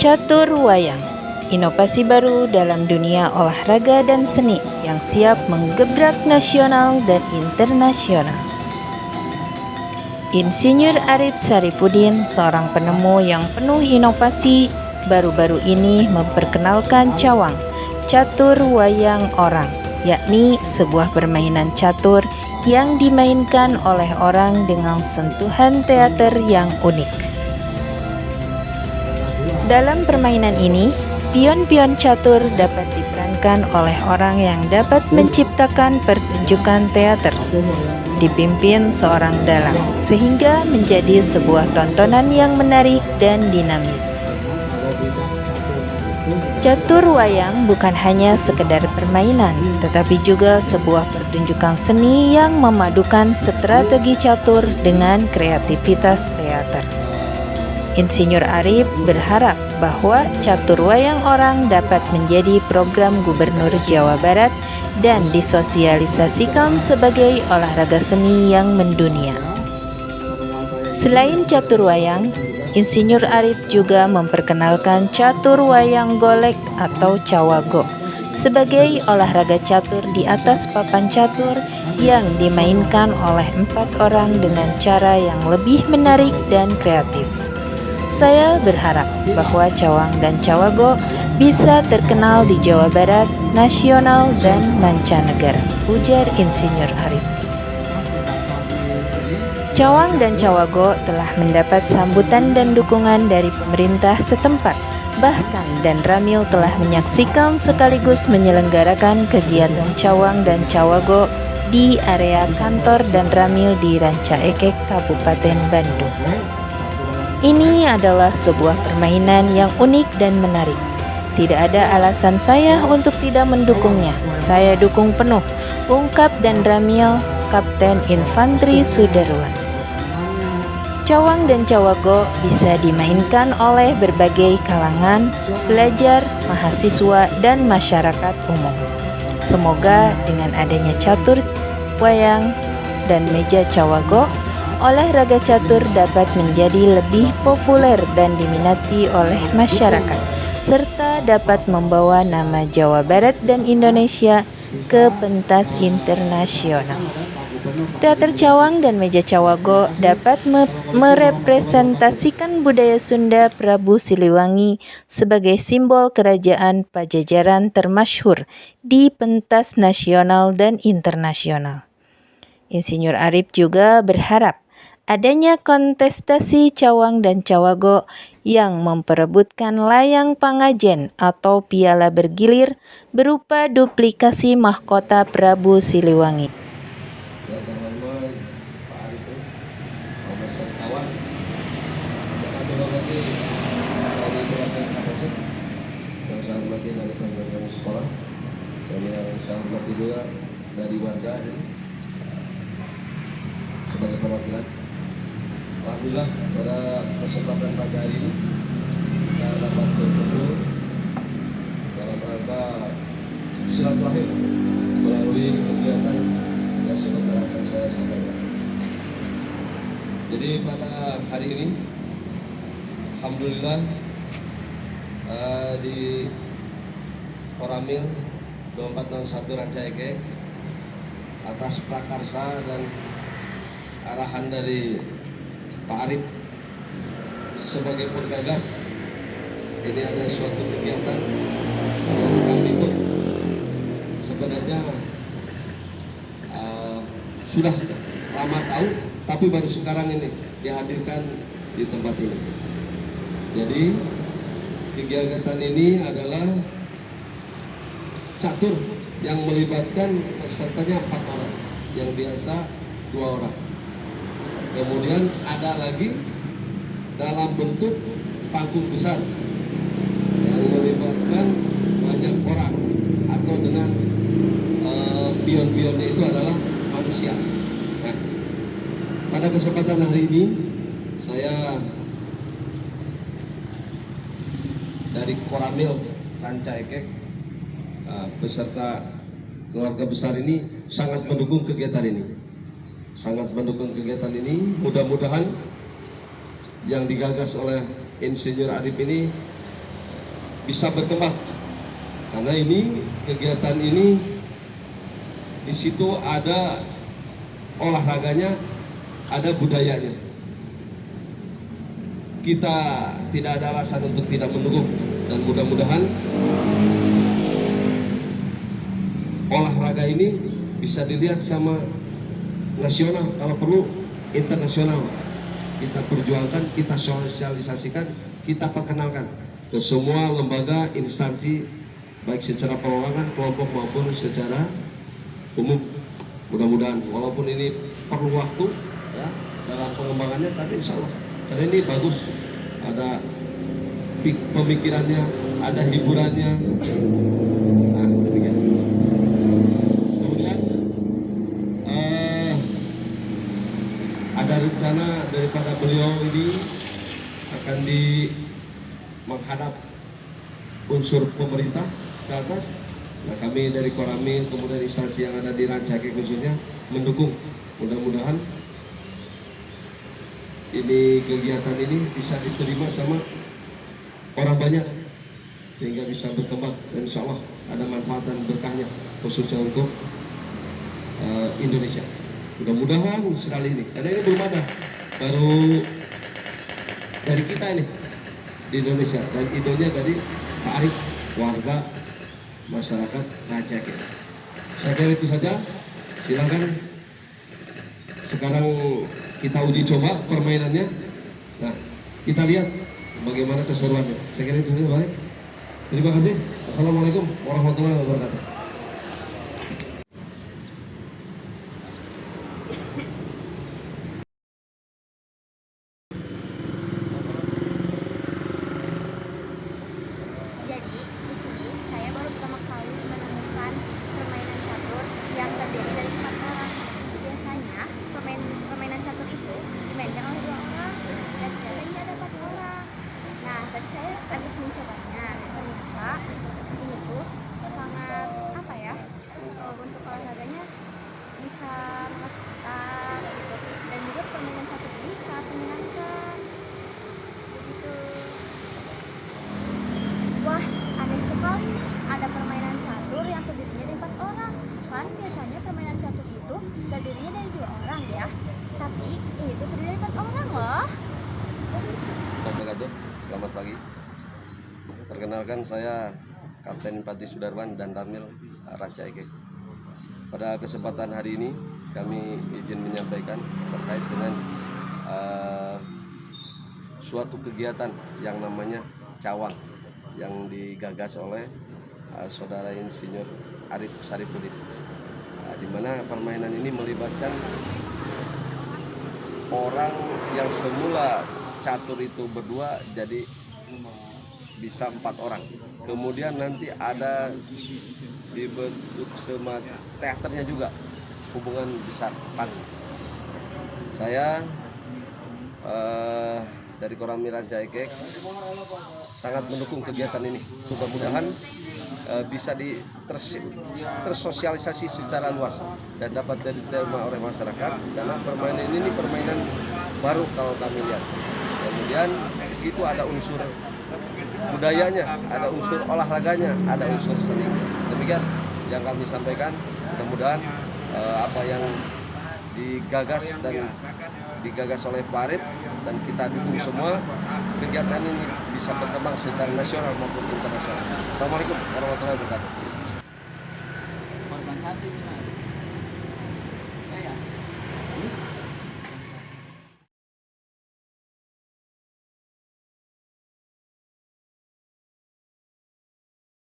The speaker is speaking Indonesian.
Catur Wayang, inovasi baru dalam dunia olahraga dan seni yang siap menggebrak nasional dan internasional. Insinyur Arif Sarifuddin, seorang penemu yang penuh inovasi, baru-baru ini memperkenalkan cawang, catur wayang orang, yakni sebuah permainan catur yang dimainkan oleh orang dengan sentuhan teater yang unik. Dalam permainan ini, pion-pion catur dapat diperankan oleh orang yang dapat menciptakan pertunjukan teater, dipimpin seorang dalang, sehingga menjadi sebuah tontonan yang menarik dan dinamis. Catur wayang bukan hanya sekedar permainan, tetapi juga sebuah pertunjukan seni yang memadukan strategi catur dengan kreativitas teater. Insinyur Arif berharap bahwa catur wayang orang dapat menjadi program Gubernur Jawa Barat dan disosialisasikan sebagai olahraga seni yang mendunia. Selain catur wayang, Insinyur Arif juga memperkenalkan catur wayang golek atau cawago sebagai olahraga catur di atas papan catur yang dimainkan oleh 4 orang dengan cara yang lebih menarik dan kreatif. Saya berharap bahwa cawang dan cawago bisa terkenal di Jawa Barat, nasional, dan mancanegara, ujar Insinyur Arif. Cawang dan cawago telah mendapat sambutan dan dukungan dari pemerintah setempat. Bahkan Dan Ramil telah menyaksikan sekaligus menyelenggarakan kegiatan cawang dan cawago di area kantor Dan Ramil di Ranca Ekek, Kabupaten Bandung. Ini adalah sebuah permainan yang unik dan menarik. Tidak ada alasan saya untuk tidak mendukungnya. Saya dukung penuh, ungkap Dan Ramil, Kapten Infanteri Sudarwan. Cawang dan cawago bisa dimainkan oleh berbagai kalangan, pelajar, mahasiswa, dan masyarakat umum. Semoga dengan adanya catur wayang dan meja cawago, olahraga catur dapat menjadi lebih populer dan diminati oleh masyarakat, serta dapat membawa nama Jawa Barat dan Indonesia ke pentas internasional. Teater cawang dan meja cawago dapat merepresentasikan budaya Sunda Prabu Siliwangi sebagai simbol kerajaan Pajajaran termasyhur di pentas nasional dan internasional. Insinyur Arif juga berharap adanya kontestasi cawang dan cawago yang memperebutkan layang pangajen atau piala bergilir berupa duplikasi mahkota Prabu Siliwangi. Dari warga sebagai perwakilan. Alhamdulillah pada kesempatan pagi hari ini kita dapat bertemu dalam rangka silaturahim melalui kegiatan yang sebentar akan saya sampaikan. Jadi pada hari ini alhamdulillah di Koramil 2461 Ranca Ekek atas prakarsa dan arahan dari Pak Arif sebagai penggagas, ini ada suatu kegiatan yang kami pun sebenarnya sudah lama tahu, tapi baru sekarang ini dihadirkan di tempat ini. Jadi kegiatan ini adalah catur yang melibatkan pesertanya 4 orang, yang biasa 2 orang. Kemudian ada lagi dalam bentuk panggung besar yang melibatkan banyak orang atau dengan pion-pionnya itu adalah manusia. Nah, pada kesempatan hari ini saya dari Koramil Ranca Ekek beserta keluarga besar ini sangat mendukung kegiatan ini. Sangat mendukung kegiatan ini. Mudah-mudahan yang digagas oleh Insinyur Arif ini bisa berkembang. Karena ini kegiatan ini di situ ada olahraganya, ada budayanya. Kita tidak ada alasan untuk tidak mendukung, dan mudah-mudahan olahraga ini bisa dilihat sama nasional, kalau perlu internasional. Kita perjuangkan, kita sosialisasikan, kita perkenalkan ke semua lembaga, instansi, baik secara perorangan, kelompok maupun secara umum. Mudah-mudahan, walaupun ini perlu waktu ya dalam pengembangannya, tapi insya Allah karena ini bagus, ada pemikirannya, ada hiburannya. Nah, demikian. Kemudian ada rencana daripada beliau ini akan menghadap unsur pemerintah ke atas. Nah, kami dari Koramil, kemudian instansi yang ada di Rancaikek khususnya mendukung. Mudah-mudahan ini kegiatan ini bisa diterima sama orang banyak sehingga bisa berkembang, dan insya Allah ada manfaat dan berkahnya khususnya untuk Indonesia. Mudah-mudahan sekali ini, karena ini belum ada, baru dari kita ini di Indonesia, dan idenya dari Pak Arif, warga masyarakat Rancaikek. Saya kira itu saja. Silakan sekarang kita uji coba permainannya. Nah, kita lihat bagaimana keseruannya. Saya kira itu saja, Pak Arif. Terima kasih. Assalamualaikum warahmatullahi wabarakatuh. Jadi di sini saya baru pertama kali menemukan permainan catur yang terdiri dari 4 orang. Biasanya permainan catur itu dimainkan oleh 2 orang, dan ternyata ini ada 4 orang. Nah, tadi saya habis mencobanya, ternyata ini tuh sangat apa ya, untuk olahraganya bisa mengasah otak gitu, dan juga permainan catur ini sangat menyenangkan begitu. Wah, aneh sekali nih, ada permainan catur yang terdirinya dari 4 orang. Kan biasanya permainan catur itu terdirinya dari 2 orang ya, tapi ini tuh terdiri dari 4 orang loh. Selamat pagi. Perkenalkan, saya Kapten Pati Sudarman dan Ramil Rancaikek. Pada kesempatan hari ini kami izin menyampaikan terkait dengan suatu kegiatan yang namanya Cawang yang digagas oleh Saudara Insinyur Arif Sarifuddin, di mana permainan ini melibatkan orang yang semula catur itu berdua jadi bisa 4 orang. Kemudian nanti ada dibentuk semacam teaternya juga, hubungan besar panggung. Saya dari Koramil Rancaikek sangat mendukung kegiatan ini. Mudah-mudahan bisa tersosialisasi secara luas dan dapat diterima oleh masyarakat, karena permainan ini permainan baru kalau kami lihat. Kemudian di situ ada unsur budayanya, ada unsur olahraganya, ada unsur seni. Demikian yang kami sampaikan. Mudah-mudahan apa yang digagas oleh Pak Arif dan kita dukung semua, kegiatan ini bisa berkembang secara nasional maupun internasional. Assalamualaikum warahmatullahi wabarakatuh.